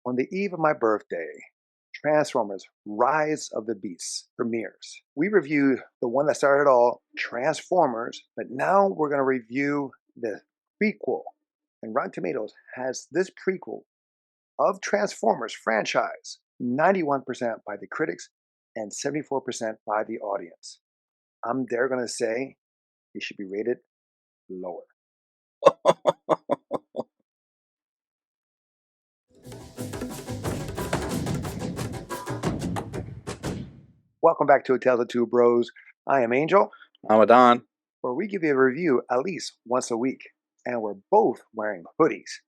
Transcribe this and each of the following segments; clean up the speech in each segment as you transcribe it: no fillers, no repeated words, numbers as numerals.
On the eve of my birthday, Transformers Rise of the Beasts premieres. We reviewed the one that started it all, Transformers, but now we're going to review the prequel. And Rotten Tomatoes has this prequel of Transformers franchise 91% by the critics and 74% by the audience. I'm there going to say it should be rated lower. Welcome back to A Tale of Two Bros. I am Angel. I'm Adan. Where we give you a review at least once a week. And we're both wearing hoodies.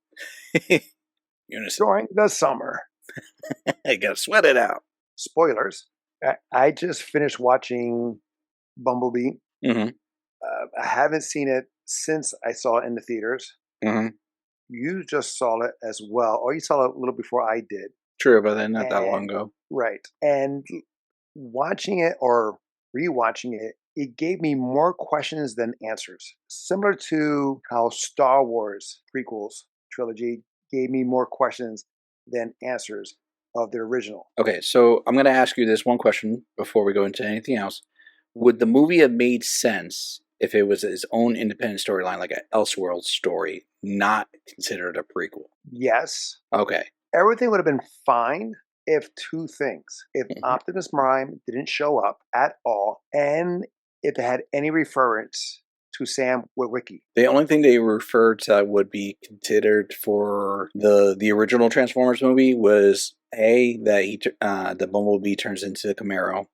During the summer. I gotta sweat it out. Spoilers. I just finished watching Bumblebee. Mm-hmm. I haven't seen it since I saw it in the theaters. Mm-hmm. You just saw it as well. Or you saw it a little before I did. True, but then not that long ago. Right. And watching it or rewatching it, it gave me more questions than answers. Similar to how Star Wars prequels trilogy gave me more questions than answers of the original. Okay, so I'm going to ask you this one question before we go into anything else. Would the movie have made sense if it was its own independent storyline, like an Elseworld story, not considered a prequel? Yes. Okay. Everything would have been fine if two things. If Optimus Prime didn't show up at all, and if it had any reference to Sam Witwicky. The only thing they referred to that would be considered for the original Transformers movie was A, that the Bumblebee turns into the Camaro,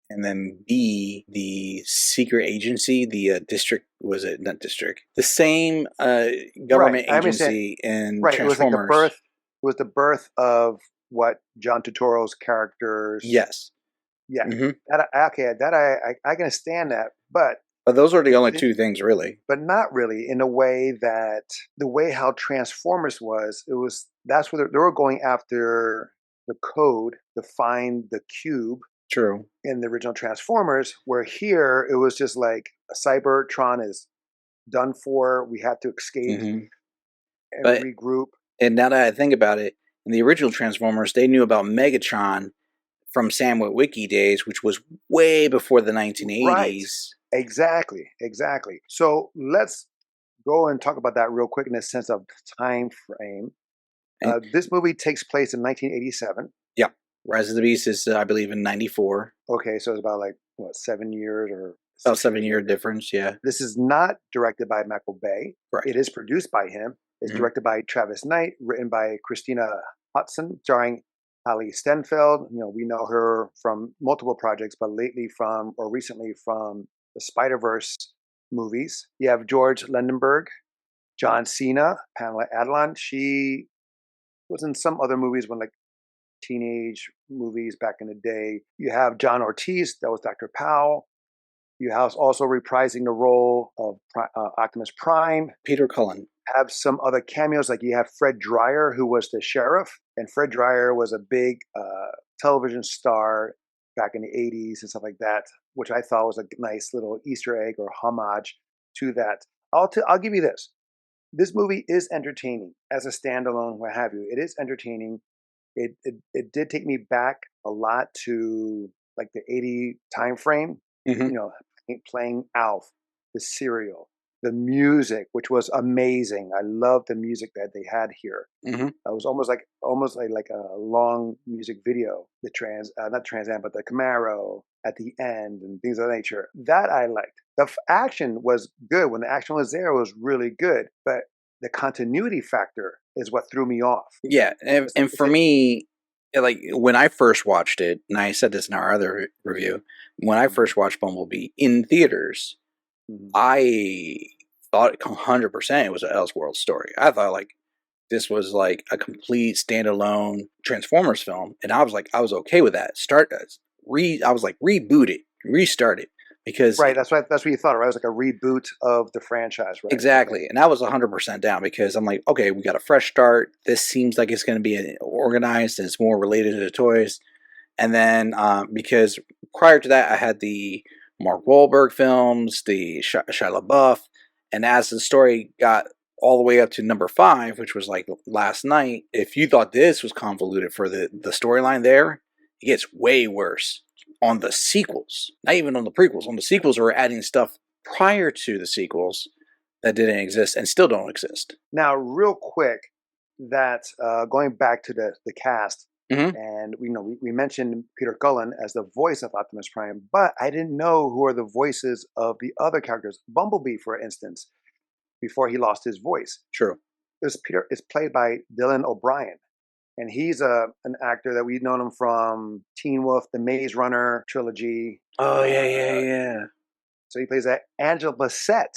and then B, the secret agency, the district, was it not district? The same government agency in Transformers. It was like the birth of what John Turturro's characters. Yes. Yeah. Mm-hmm. I can stand that, but those are the only two things, really. But not really, in a way that the way how Transformers that's where they were going after the code to find the cube. True. In the original Transformers, where here it was just like Cybertron is done for. We have to escape and regroup. And now that I think about it, in the original Transformers, they knew about Megatron from Sam Witwicky days, which was way before the 1980s. Right. Exactly. So let's go and talk about that real quick in the sense of time frame. This movie takes place in 1987. Yeah. Rise of the Beast is, I believe, in 94. Okay, so it's about 7 years or... About 7-year difference, yeah. This is not directed by Michael Bay. Right. It is produced by him. It's directed by Travis Knight, written by Christina Hodson, starring Ali Stenfeld. We know her from multiple projects, but recently from the Spider-Verse movies. You have George Lendenberg, John Cena, Pamela Adlon. She was in some other movies when teenage movies back in the day. You have John Ortiz, that was Dr. Powell. You have also reprising the role of Optimus Prime. Peter Cullen. Have some other cameos, like you have Fred Dryer, who was the sheriff. And Fred Dryer was a big television star back in the 80s and stuff like that, which I thought was a nice little Easter egg or homage to that. I'll give you this. This movie is entertaining as a standalone, what have you. It is entertaining. It did take me back a lot to the 80 time frame. Playing Alf, the cereal, the music, which was amazing. I love the music that they had here. It was almost like a long music video. The not Trans Am, but the Camaro at the end and things of that nature. That I liked. The action was good. When the action was there, it was really good. But the continuity factor is what threw me off. Yeah, and for me, when I first watched it, and I said this in our other review, when I first watched Bumblebee in theaters, I thought 100% it was an Elseworld story. I thought this was a complete standalone Transformers film, and I was okay with that. Reboot it, restart it. Because right, that's what you thought, right? It was like a reboot of the franchise, right? Exactly, and I was 100% down because I'm like, okay, we got a fresh start. This seems like it's going to be organized and it's more related to the toys. And then because prior to that, I had the Mark Wahlberg films, the Shia LaBeouf, and as the story got all the way up to number 5, which was like last night. If you thought this was convoluted for the storyline there, it gets way worse on the sequels. Not even on the prequels. On the sequels, we're adding stuff prior to the sequels that didn't exist and still don't exist. Now, real quick, that going back to the cast, and we mentioned Peter Cullen as the voice of Optimus Prime, but I didn't know who are the voices of the other characters. Bumblebee, for instance, before he lost his voice. True. It's played by Dylan O'Brien. And he's an actor that we've known him from Teen Wolf, the Maze Runner trilogy. Oh, yeah. So he plays that. Angela Bassett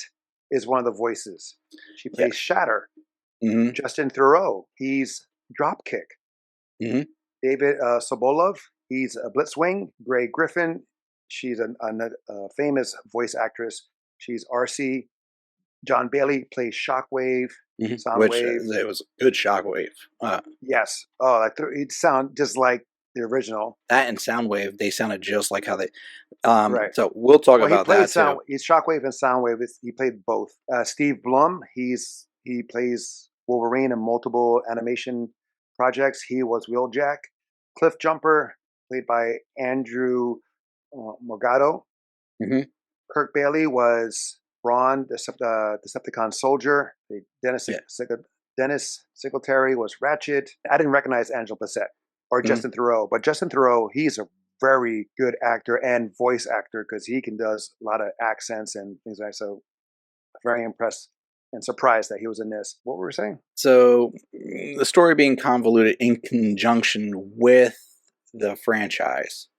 is one of the voices. She plays Shatter. Justin Theroux, he's Dropkick. David Sobolov, he's a Blitzwing. Gray Griffin, she's a famous voice actress. She's RC. John Bailey plays Shockwave. Soundwave. It was a good Shockwave. Yes. Oh, he'd sound just like the original. That and Soundwave, they sounded just like how they. Right. So we'll talk about that too. He's Shockwave and Soundwave. He played both. Steve Blum, he plays Wolverine in multiple animation projects. He was Wheeljack. Cliff Jumper, played by Andrew Morgado. Kirk Bailey was Brawn, the Decepticon soldier. Dennis Singletary was Ratchet. I didn't recognize Angela Bassett or Justin Theroux, but Justin Theroux, he's a very good actor and voice actor because he does a lot of accents and things like that. So very impressed and surprised that he was in this. What were we saying? So the story being convoluted in conjunction with the franchise,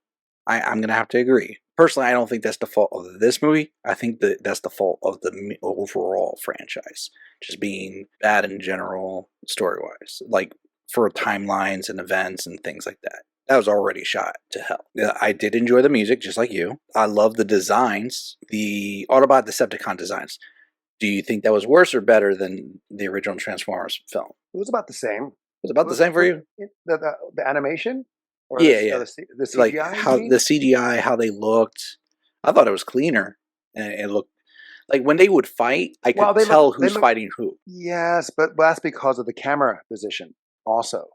I'm going to have to agree. Personally, I don't think that's the fault of this movie. I think that's the fault of the overall franchise, just being bad in general, story-wise, like for timelines and events and things like that. That was already shot to hell. I did enjoy the music, just like you. I love the designs, the Autobot Decepticon designs. Do you think that was worse or better than the original Transformers film? It was about the same. It was about the same for you? The animation? Or yeah. The CGI? Like how the CGI, how they looked. I thought it was cleaner. And it looked like when they would fight, I could tell who's fighting who. Yes, but that's because of the camera position also.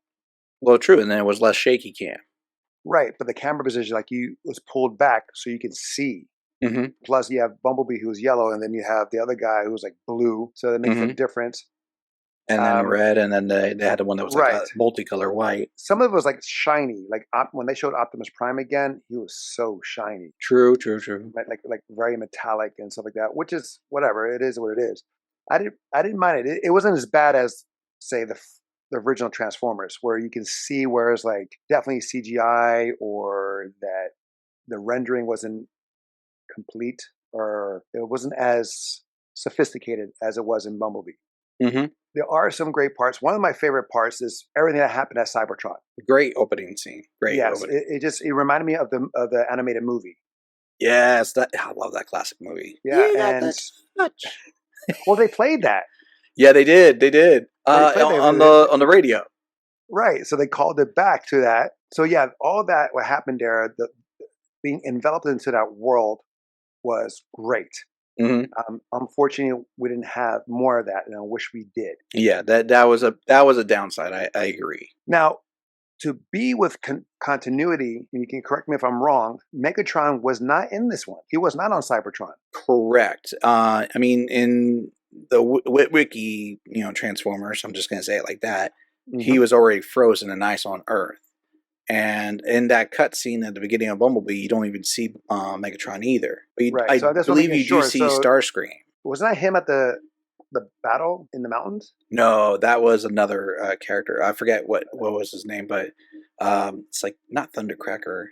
Well, true. And then it was less shaky cam. Right. But the camera position, was pulled back so you can see. Plus, you have Bumblebee who's yellow, and then you have the other guy who's like blue. So that makes a difference. And then red, and then they had the one that was like multicolor white. Some of it was like shiny. Like when they showed Optimus Prime again, he was so shiny. True. Like very metallic and stuff like that. Which is whatever. It is what it is. I didn't mind it. It wasn't as bad as say the original Transformers, where you can see where it's like definitely CGI or that the rendering wasn't complete or it wasn't as sophisticated as it was in Bumblebee. There are some great parts. One of my favorite parts is everything that happened at Cybertron. Great opening scene. Yes, it reminded me of the animated movie. Yes, I love that classic movie. Yeah, and well, they played that. Yeah, they did. On the radio. Right. So they called it back to that. So yeah, all that what happened there, being enveloped into that world was great. Unfortunately, we didn't have more of that, and I wish we did. Yeah, that was a downside. I agree. Now, to be with continuity, and you can correct me if I'm wrong, Megatron was not in this one. He was not on Cybertron. Correct. I mean, in the Wiki, Transformers, I'm just going to say it like that, he was already frozen and ice on Earth. And in that cutscene at the beginning of Bumblebee, you don't even see Megatron either. But I believe you do see Starscream. Wasn't that him at the battle in the mountains? No, that was another character. I forget what was his name, but it's like not Thundercracker.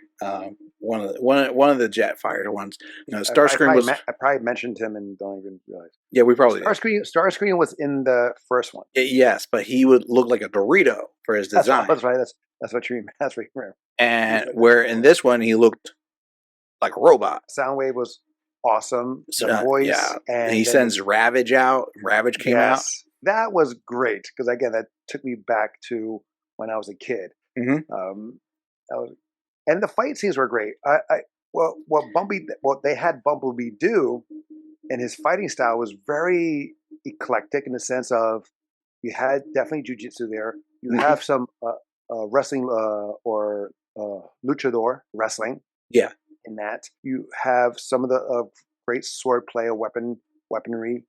One of the jet fighter ones. Starscream I probably mentioned him and don't even realize. Yeah, we probably Starscream was in the first one. Yes, but he would look like a Dorito for his design. That's right. That's what you remember. And where in this one he looked like a robot. Soundwave was awesome. The voice, and he sends Ravage out. Ravage came out. That was great because again, that took me back to when I was a kid. And the fight scenes were great. What they had Bumblebee do, and his fighting style was very eclectic in the sense of you had definitely jujitsu there. You have some wrestling or luchador wrestling. Yeah. In that you have some of the great swordplay or weaponry.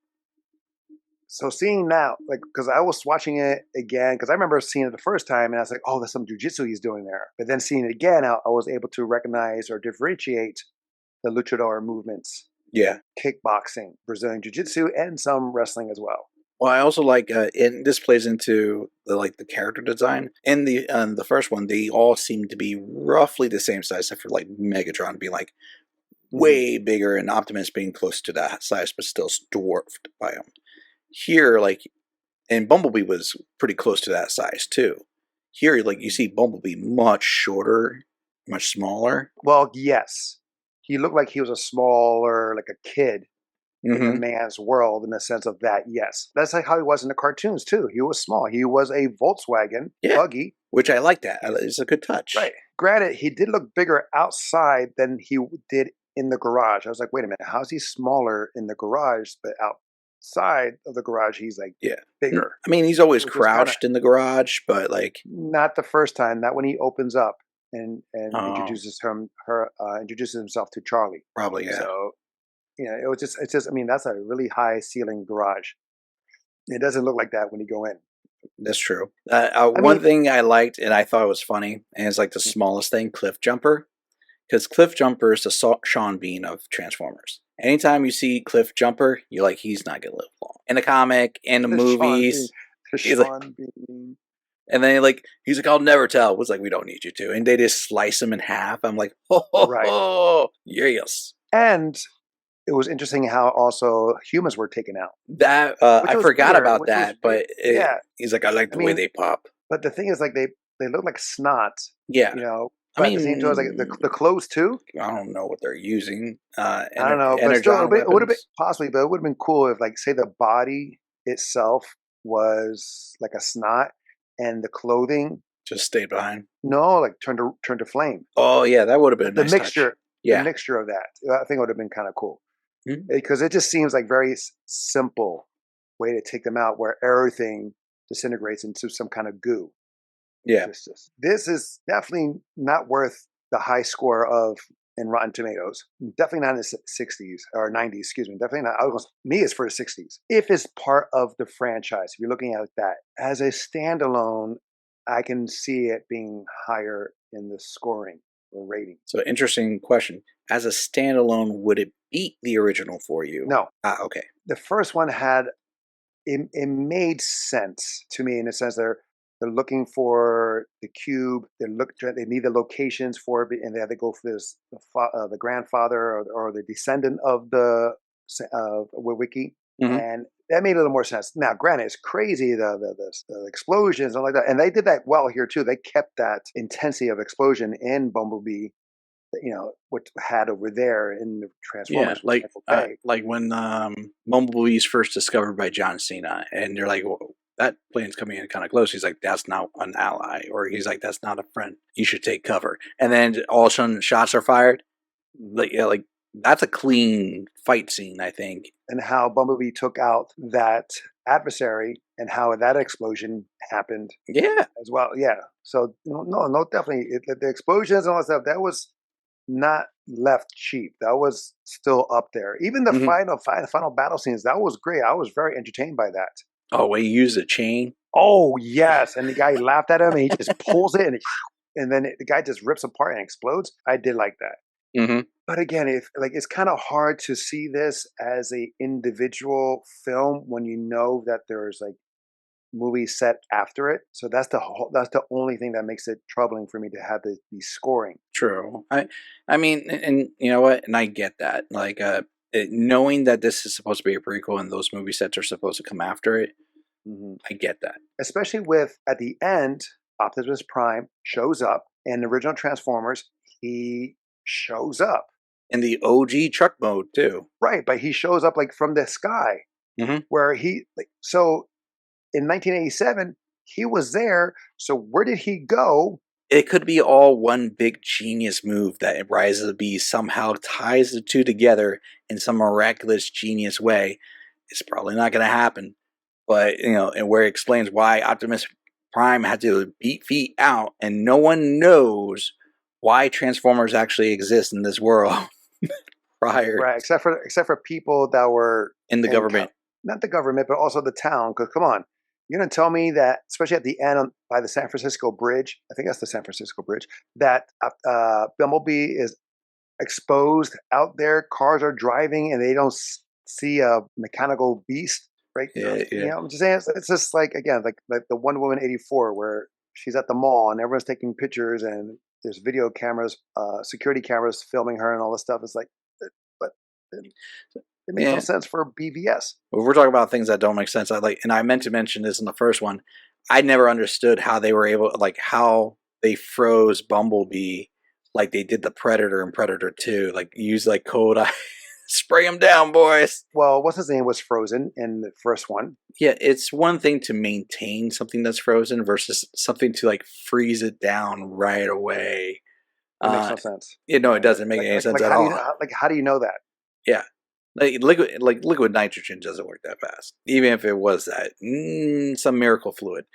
So seeing now, like, because I was watching it again, because I remember seeing it the first time, and I was like, "Oh, there's some jujitsu he's doing there." But then seeing it again, I was able to recognize or differentiate the luchador movements. Yeah, kickboxing, Brazilian jiu-jitsu, and some wrestling as well. Well, I also like, and this plays into the character design. In the first one, they all seem to be roughly the same size, except for like Megatron being like way bigger, and Optimus being close to that size, but still dwarfed by him. Here, like, and Bumblebee was pretty close to that size too. Here, like, you see Bumblebee much shorter, much smaller. Well, yes, he looked like he was a smaller, like a kid in a man's world, in the sense of that. Yes, that's like how he was in the cartoons too. He was small. He was a Volkswagen buggy, which I like. That it's a good touch. Right. Granted, he did look bigger outside than he did in the garage. I was like, wait a minute, how's he smaller in the garage, but outside of the garage he's like bigger? I mean, he's always crouched in the garage, but like not the first time. Not when he opens up and introduces himself to Charlie. Probably, yeah. So, it's just. I mean, that's a really high ceiling garage. It doesn't look like that when you go in. That's true. One thing I liked and I thought was funny, and it's like the smallest thing, Cliff Jumper. Because Cliff Jumper is the Sean Bean of Transformers. Anytime you see Cliff Jumper, you're like, he's not going to live long. In the comic, in the movies. Sean Bean. And then he's like, I'll never tell. It was like, we don't need you to. And they just slice him in half. I'm like, yes. And it was interesting how also humans were taken out. That I forgot about that, but he's like, I like the way they pop. But the thing is, like, they look like snot. Yeah. I mean, at the same time, like the clothes too. I don't know what they're using. I don't know, but still, it would have been possibly, but it would have been cool if, like, say, the body itself was like a snot, and the clothing just stayed behind. No, like turned to flame. Oh yeah, that would have been a nice mixture. Touch. Yeah, the mixture of that. I think it would have been kind of cool because it just seems like very simple way to take them out, where everything disintegrates into some kind of goo. Yeah, this is definitely not worth the high score of in Rotten Tomatoes. Definitely not in the 60s or 90s. Excuse me. Definitely not. Me, it's for the 60s. If it's part of the franchise, if you're looking at it that as a standalone, I can see it being higher in the scoring or rating. So, interesting question. As a standalone, would it beat the original for you? No. Okay. The first one had it made sense to me in the sense they're looking for the cube. They need the locations for it, and they have to go for this the grandfather or the descendant of the Wiki, and that made a little more sense. Now, granted, it's crazy the explosions and like that, and they did that well here too. They kept that intensity of explosion in Bumblebee, what had over there in the Transformers. Yeah, like when Bumblebee's first discovered by John Cena, and they're like, well, that plane's coming in kind of close. He's like, that's not an ally. Or he's like, that's not a friend. You should take cover. And then all of a sudden shots are fired. Like that's a clean fight scene, I think. And how Bumblebee took out that adversary and how that explosion happened. Yeah. As well. Yeah. So no, definitely. The explosions and all that stuff, that was not left cheap. That was still up there. Even the final battle scenes, that was great. I was very entertained by that. Oh, when he used a chain? Oh, yes. And the guy laughed at him, and he just pulls it, and then the guy just rips apart and explodes. I did like that. But again, it's kind of hard to see this as a individual film when you know that there's like movies set after it. So that's the only thing that makes it troubling for me to have the scoring. True. I mean, and you know what? And I get that. Like, knowing that this is supposed to be a prequel and those movie sets are supposed to come after it, I get that. Especially with, at the end, Optimus Prime shows up in the original Transformers. He shows up. In the OG truck mode, too. Right, but he shows up like from the sky. Where so in 1987, he was there. So where did he go? It could be all one big genius move that Rise of the Beast somehow ties the two together in some miraculous genius way. it's probably not going to happen. But, and where it explains why Optimus Prime had to beat feet out, and no one knows why Transformers actually exist in this world prior Right, except for people that were in the government. not the government, but also the town. Because come on, you're gonna tell me that, especially at the end by the San Francisco Bridge, I think that's the San Francisco Bridge, that Bumblebee is exposed out there. Cars are driving, and they don't see a mechanical beast. Right? Yeah, yeah. I'm just saying, it's just like, again, like the Wonder Woman 84, where she's at the mall and everyone's taking pictures, and there's video cameras, security cameras filming her, and all this stuff. It's like, but it makes no sense for BVS. Well, we're talking about things that don't make sense. And I meant to mention this in the first one. I never understood how they were able, how they froze Bumblebee, like they did the Predator and Predator 2, use code. Spray him down, boys. Well, what's his name was frozen in the first one. Yeah, it's one thing to maintain something that's frozen versus something to freeze it down right away. It makes no sense. It doesn't make any sense at all. How do you know that? Yeah. Liquid nitrogen doesn't work that fast, even if it was that some miracle fluid.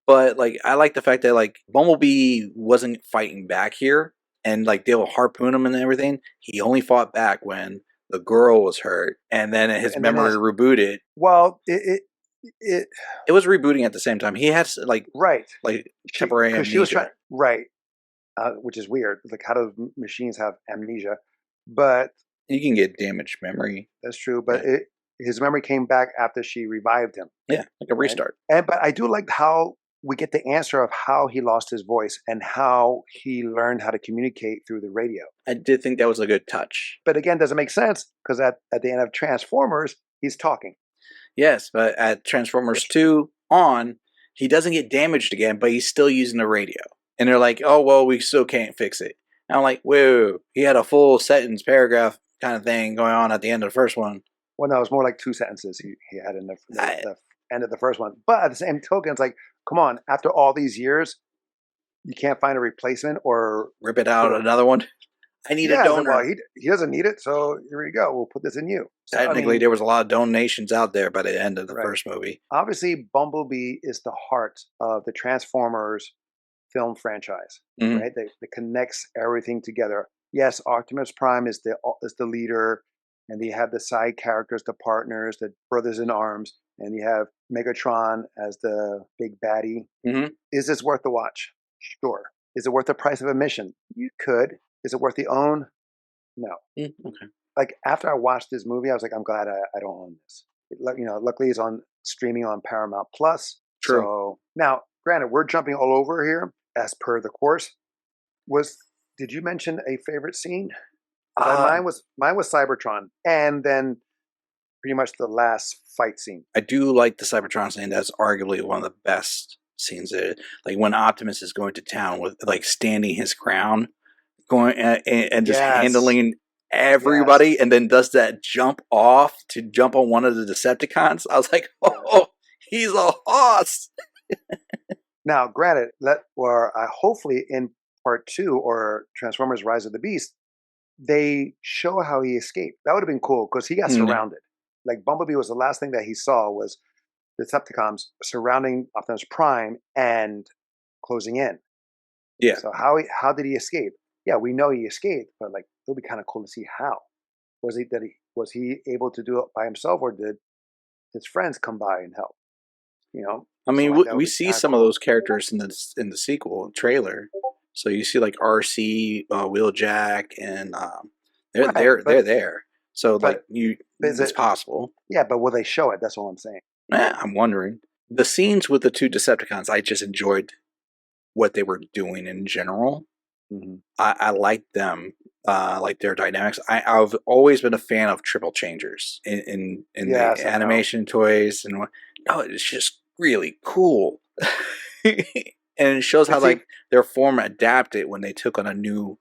But I like the fact that Bumblebee wasn't fighting back here, and they'll harpoon him and everything. He only fought back when the girl was hurt, and then his memory rebooted. Well, it was rebooting at the same time. He had right, temporary amnesia. She was trying, right, which is weird. How do machines have amnesia? But you can get damaged memory. That's true, but his memory came back after she revived him. Yeah, like a restart. But I do like how we get the answer of how he lost his voice and how he learned how to communicate through the radio. I did think that was a good touch. But again, doesn't make sense because at the end of Transformers, he's talking. Yes, but at Transformers 2 on, he doesn't get damaged again, but he's still using the radio. And they're like, oh, well, we still can't fix it. And I'm like, whoa, he had a full sentence paragraph kind of thing going on at the end of the first one. Well, no, it was more like 2 sentences he had in the end of the first one. But at the same token, it's like, come on, after all these years, you can't find a replacement or rip it out another one. I need a donor. Well, he doesn't need it, so here we go. We'll put this in you. So, technically, there was a lot of donations out there by the end of the first movie. Obviously, Bumblebee is the heart of the Transformers film franchise, right? That connects everything together. Yes, Optimus Prime is the leader, and you have the side characters, the partners, the brothers in arms, and you have Megatron as the big baddie. Is this worth the watch? Sure. Is it worth the price of admission? You could. Is it worth the own? No. Okay. After I watched this movie, I was like, I'm glad I don't own this. Luckily it's on streaming on Paramount Plus. True. So now, granted, we're jumping all over here as per the course. Did you mention a favorite scene? Mine was Cybertron, and then pretty much the last fight scene. I do like the Cybertron scene. That's arguably one of the best scenes. When Optimus is going to town with standing his ground, going and just handling everybody, and then does that jump off to jump on one of the Decepticons. I was like, oh, he's a hoss. Now, granted, hopefully in Part 2 or Transformers: Rise of the Beast, they show how he escaped. That would have been cool because he got surrounded. Bumblebee was the last thing that he saw was the Decepticons surrounding Optimus Prime and closing in. Yeah. So how did he escape? Yeah, we know he escaped, but it would be kind of cool to see how. Was he able to do it by himself, or did his friends come by and help? I mean, we see some of those characters in the sequel trailer. So you see RC, Wheeljack, and they're there. So it's possible. Yeah, but will they show it? That's all I'm saying. I'm wondering. The scenes with the 2 Decepticons, I just enjoyed what they were doing in general. I liked them, their dynamics. I've always been a fan of triple changers in the animation toys, and it's just really cool. And it shows how their form adapted when they took on a new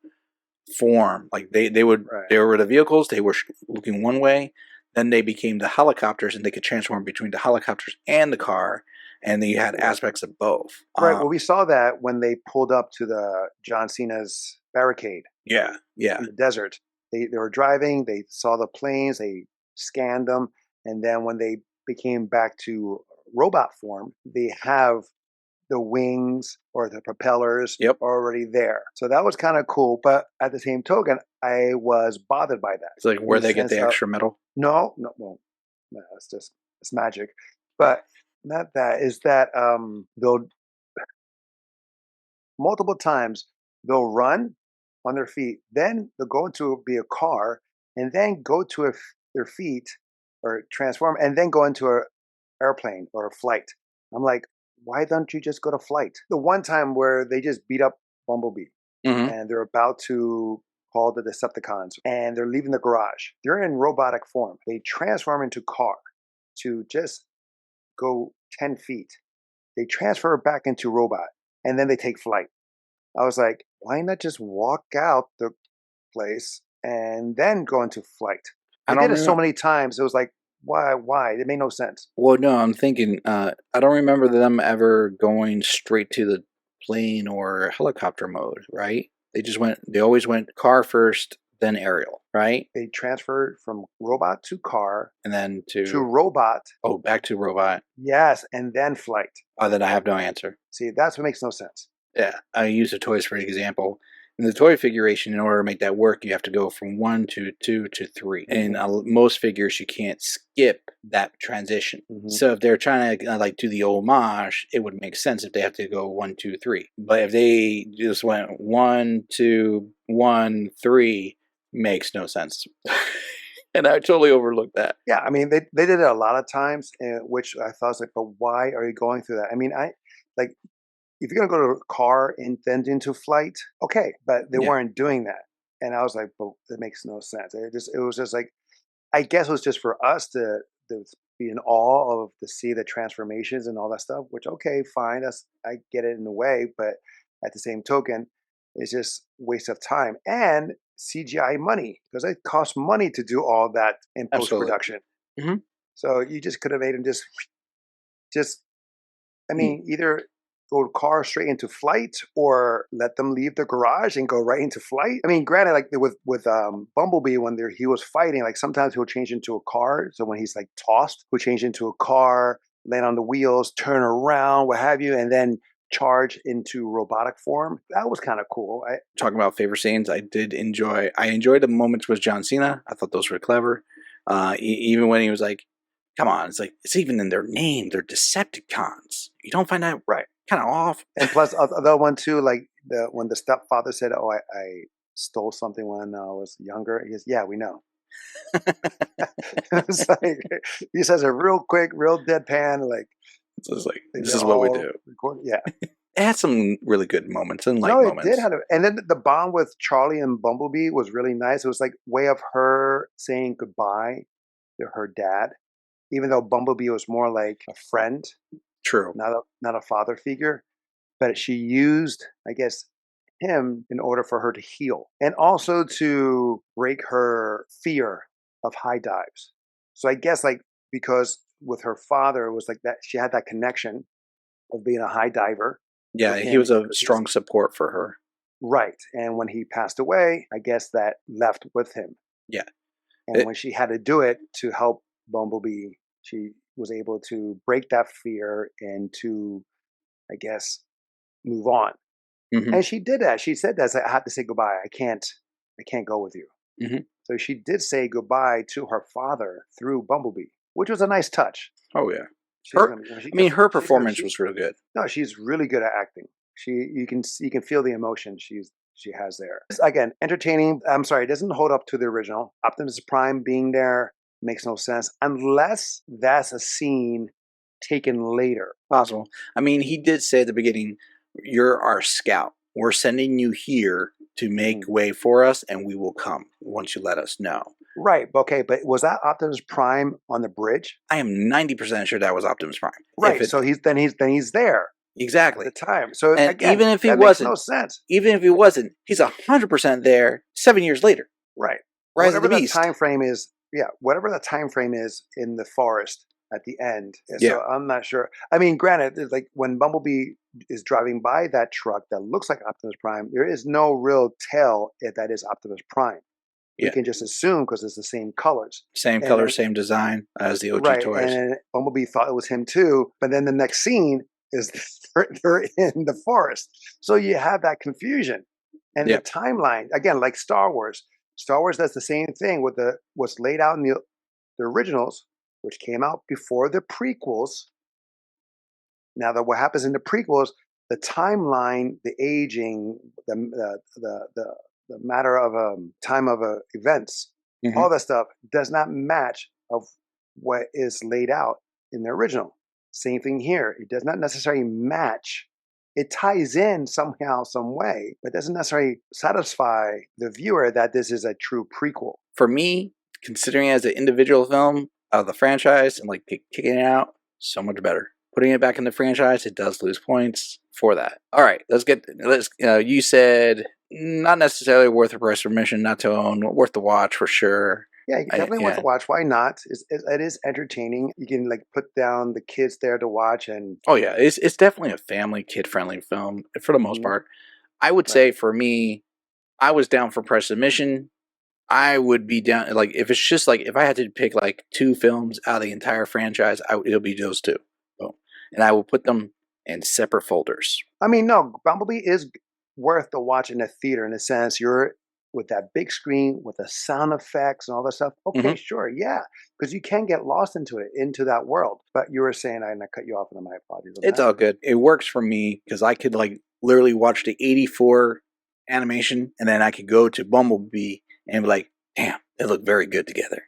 form. They were the vehicles, they were looking one way, then they became the helicopters, and they could transform between the helicopters and the car, and then you had aspects of both. Right. Well, we saw that when they pulled up to the John Cena's barricade. Yeah. In the desert. They were driving, they saw the planes, they scanned them, and then when they became back to robot form, they have the wings or the propellers already there. So that was kind of cool. But at the same token, I was bothered by that. It's like where they get the extra metal? No, well, no, it's magic. But not that, is that they'll multiple times they'll run on their feet, then they'll go into be a car, and then go to their feet or transform, and then go into a airplane or a flight. I'm like, why don't you just go to flight? The one time where they just beat up Bumblebee and they're about to call the Decepticons and they're leaving the garage. They're in robotic form. They transform into car to just go 10 feet. They transfer back into robot and then they take flight. I was like, why not just walk out the place and then go into flight? They did it so many times. It was like, why? It made no sense. Well, no, I'm thinking, I don't remember them ever going straight to the plane or helicopter mode, right? They always went car first, then aerial, right? They transferred from robot to car. And then to robot. Oh, back to robot. Yes, and then flight. Oh, then I have no answer. See, that's what makes no sense. Yeah, I use the toys for example. In the toy figuration, in order to make that work, you have to go from 1 to 2 to 3. In most figures, you can't skip that transition. So if they're trying to do the homage, it would make sense if they have to go 1, 2, 3. But if they just went 1, 2, 1, 3, makes no sense. And I totally overlooked that. Yeah, I mean, they did it a lot of times, which I thought was like, but why are you going through that? I mean, if you're going to go to a car and then into flight, okay, but they weren't doing that. And I was like, but that makes no sense. It was just like, I guess it was just for us to be in awe of to see the transformations and all that stuff, which, okay, fine. I get it in a way, but at the same token, it's just waste of time and CGI money because it costs money to do all that in post-production. So you just could have made them just, I mean, either go car straight into flight or let them leave the garage and go right into flight. I mean, granted, like with Bumblebee, when he was fighting, like sometimes he'll change into a car. So when he's like tossed, he'll change into a car, land on the wheels, turn around, what have you, and then charge into robotic form. That was kind of cool. Talking about favorite scenes, I enjoyed the moments with John Cena. I thought those were clever. Even when he was like, come on, it's like, it's even in their name, they're Decepticons. You don't find that right? Kind of off. And plus, other one too, like when the stepfather said, "Oh, I stole something when I was younger." He goes, "Yeah, we know." It's like he says it real quick, real deadpan, like it's just like this is what we do. Yeah, it had some really good moments and moments. It did have, and then the bond with Charlie and Bumblebee was really nice. It was like way of her saying goodbye to her dad, even though Bumblebee was more like a friend. True. Not a father figure, but she used, I guess, him in order for her to heal and also to break her fear of high dives. So I guess like because with her father, it was like that she had that connection of being a high diver. Yeah, he was a strong support for her. Right. And when he passed away, I guess that left with him. Yeah. And when she had to do it to help Bumblebee, she was able to break that fear and to, I guess, move on. And she did that. She said that I have to say goodbye. I can't go with you. So she did say goodbye to her father through Bumblebee, which was a nice touch. Oh yeah. Her performance was real good. No, she's really good at acting. You can feel the emotion she has there. Again, entertaining. I'm sorry, it doesn't hold up to the original. Optimus Prime being there makes no sense unless that's a scene taken later. Possible. I mean, he did say at the beginning, "You're our scout. We're sending you here to make way for us, and we will come once you let us know." Right. Okay. But was that Optimus Prime on the bridge? I am 90% sure that was Optimus Prime. Right. So he's there. Exactly. At the time. So and again, even if he wasn't, makes no sense. Even if he wasn't, he's 100% there 7 years later. Right. Rise of the Beast. Whatever the time frame is. Yeah. Whatever the time frame is in the forest at the end. So I'm not sure. I mean, granted, like when Bumblebee is driving by that truck that looks like Optimus Prime, there is no real tell if that is Optimus Prime. We can just assume because it's the same colors. Same color, same design as the OG toys. And Bumblebee thought it was him too, but then the next scene is they're in the forest. So you have that confusion. And the timeline, again, like Star Wars. Star Wars does the same thing with what's laid out in the originals, which came out before the prequels. Now, what happens in the prequels, the timeline, the aging, the matter of time of events, all that stuff does not match of what is laid out in the original. Same thing here. It does not necessarily match. It ties in somehow, some way, but doesn't necessarily satisfy the viewer that this is a true prequel. For me, considering it as an individual film of the franchise and like kicking it out, so much better. Putting it back in the franchise, it does lose points for that. All right, you said not necessarily worth the price of admission, not to own, worth the watch for sure. Yeah, definitely worth the watch. Why not? It is entertaining. You can like put down the kids there to watch, and it's definitely a family kid friendly film for the most part. I would say for me, I was down for price of admission. I would be down like if it's just like if I had to pick like 2 films out of the entire franchise, it'll be those 2. And I will put them in separate folders. I mean, no, Bumblebee is worth the watch in a theater in a sense. You're with that big screen with the sound effects and all that stuff. Okay, sure, yeah, because you can get lost into that world. But you were saying, I cut you off, and my apologies. It's all good. It works for me because I could like literally watch the '84 animation, and then I could go to Bumblebee and be like, damn, they look very good together.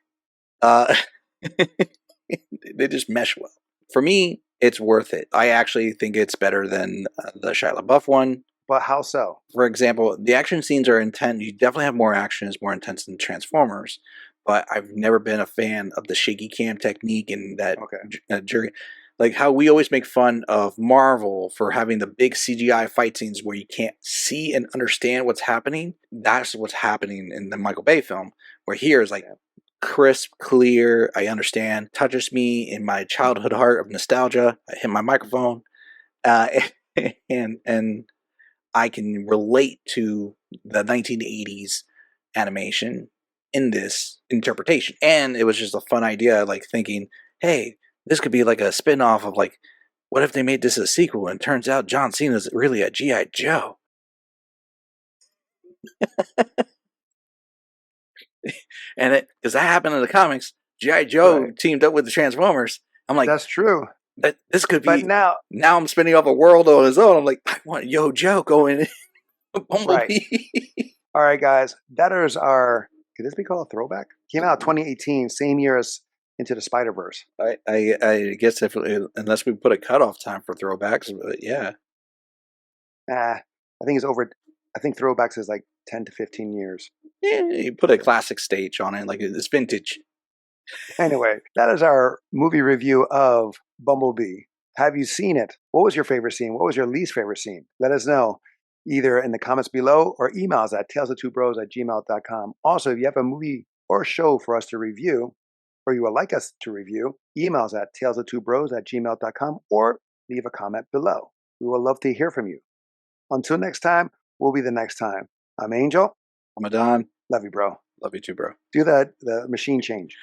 They just mesh well. For me, it's worth it. I actually think it's better than the Shia LaBeouf one. But how so? For example, the action scenes are intense. You definitely have more action. It's more intense than Transformers. But I've never been a fan of the shaky cam technique and that jury. Like how we always make fun of Marvel for having the big CGI fight scenes where you can't see and understand what's happening. That's what's happening in the Michael Bay film. Where here is like crisp, clear, I understand, touches me in my childhood heart of nostalgia. I hit my microphone, and I can relate to the 1980s animation in this interpretation. And it was just a fun idea, like thinking, hey, this could be like a spin-off of like, what if they made this a sequel and turns out John Cena's really a G.I. Joe? And because that happened in the comics, G.I. Joe teamed up with the Transformers. I'm like, that's true. This could be. But now I'm spinning off a world on his own. I'm like, I want Yo Joe going in. Bumblebee. All right, guys. That is our. Could this be called a throwback? Came out 2018, same year as Into the Spider-Verse. I guess unless we put a cutoff time for throwbacks, but yeah. I think it's over. I think throwbacks is like 10 to 15 years. Yeah, you put a classic stage on it, like it's vintage. Anyway, that is our movie review of Bumblebee. Have you seen it? What was your favorite scene? What was your least favorite scene? Let us know either in the comments below or emails at talesoftwobros@gmail.com. Also, if you have a movie or show for us to review, or you would like us to review, emails at talesoftwobros@gmail.com or leave a comment below. We would love to hear from you. Until next time, will be the next time. I'm Angel. I'm Adan. Love you, bro. Love you too, bro. Do the machine change.